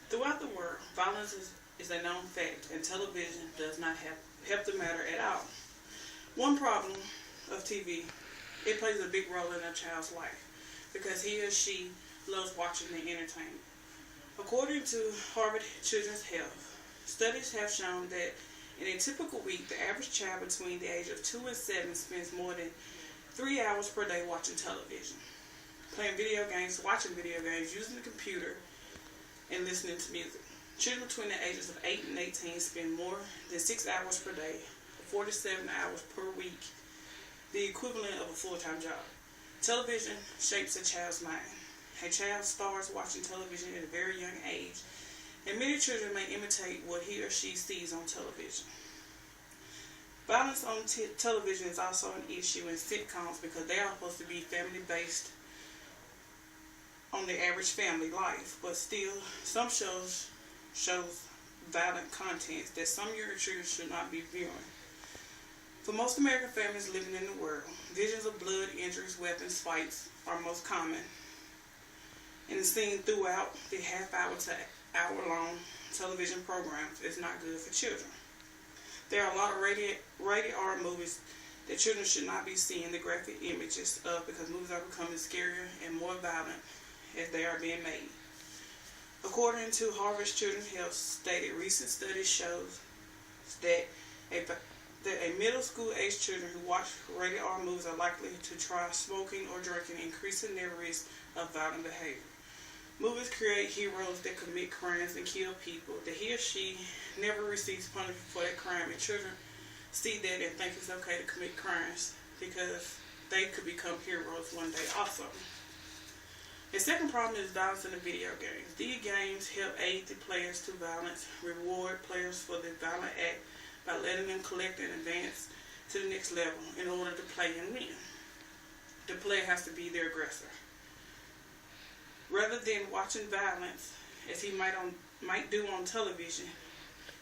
Throughout the world, violence is a known fact, and television does not help the matter at all. One problem of TV, it plays a big role in a child's life because he or she loves watching the entertainment. According to Harvard Children's Health, studies have shown that in a typical week, the average child between the age of 2 and 7 spends more than 3 hours per day watching television, playing video games, watching video games, using the computer, and listening to music. Children between the ages of 8 and 18 spend more than 6 hours per day, 47 hours per week, the equivalent of a full-time job. Television shapes a child's mind. A child starts watching television at a very young age, and many children may imitate what he or she sees on television. Violence on television is also an issue in sitcoms because they are supposed to be family-based on the average family life, but still, some shows violent content that some younger children should not be viewing. For most American families living in the world, visions of blood, injuries, weapons, fights are most common and seen throughout the half-hour to hour-long television programs. Is not good for children. There are a lot of rated R movies that children should not be seeing the graphic images of because movies are becoming scarier and more violent as they are being made. According to Harvard Children's Health stated, recent studies shows that a middle school age children who watch rated R movies are likely to try smoking or drinking, increasing their risk of violent behavior. Movies create heroes that commit crimes and kill people that he or she never receives punishment for that crime, and children see that and think it's okay to commit crimes because they could become heroes one day also. The second problem is violence in the video games. These games help aid the players to violence, reward players for the violent act by letting them collect and advance to the next level in order to play and win. The player has to be the aggressor. Rather than watching violence, as he might do on television,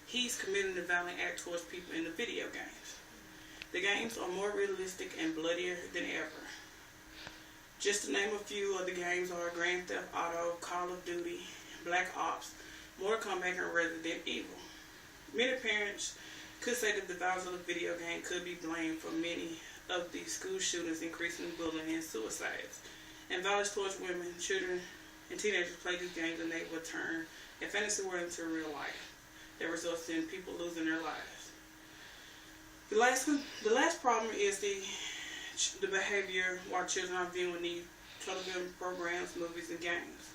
he's committing the violent act towards people in the video games. The games are more realistic and bloodier than ever. Just to name a few of the games are Grand Theft Auto, Call of Duty, Black Ops, Mortal Kombat, and Resident Evil. Many parents could say that the violence of the video game could be blamed for many of the school shootings, increasing bullying and suicides. And violence towards women, children, and teenagers play these games and they will turn a fantasy world into real life that results in people losing their lives. The last problem is the behavior while children are viewing these television programs, movies, and games.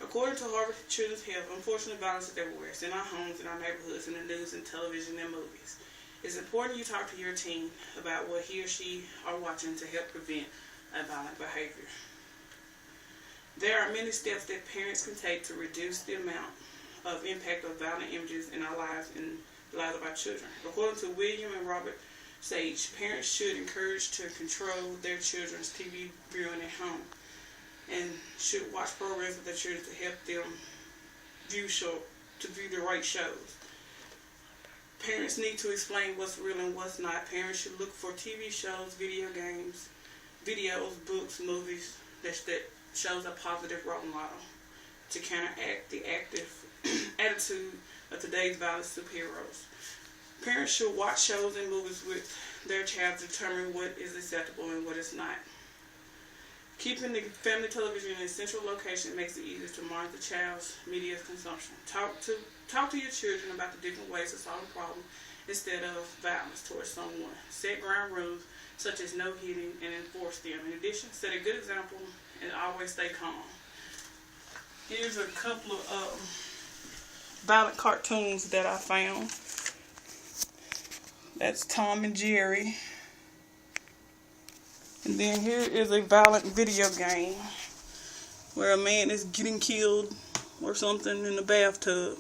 According to Harvard Children's Health, unfortunately, violence is everywhere. It's in our homes, in our neighborhoods, in the news, and television, and movies. It's important you talk to your teen about what he or she are watching to help prevent a violent behavior. There are many steps that parents can take to reduce the amount of impact of violent images in our lives and the lives of our children. According to William and Robert Sage, parents should encourage to control their children's TV viewing at home and should watch programs with their children to help them view the right shows. Parents need to explain what's real and what's not. Parents should look for TV shows, video games, videos, books, movies that shows a positive role model to counteract the active attitude of today's violent superheroes. Parents should watch shows and movies with their child to determine what is acceptable and what is not. Keeping the family television in a central location makes it easier to monitor the child's media consumption. Talk to your children about the different ways to solve a problem instead of violence towards someone. Set ground rules such as no hitting and enforce them. In addition, set a good example and always stay calm. Here's a couple of violent cartoons that I found. That's Tom and Jerry. And then here is a violent video game where a man is getting killed or something in the bathtub.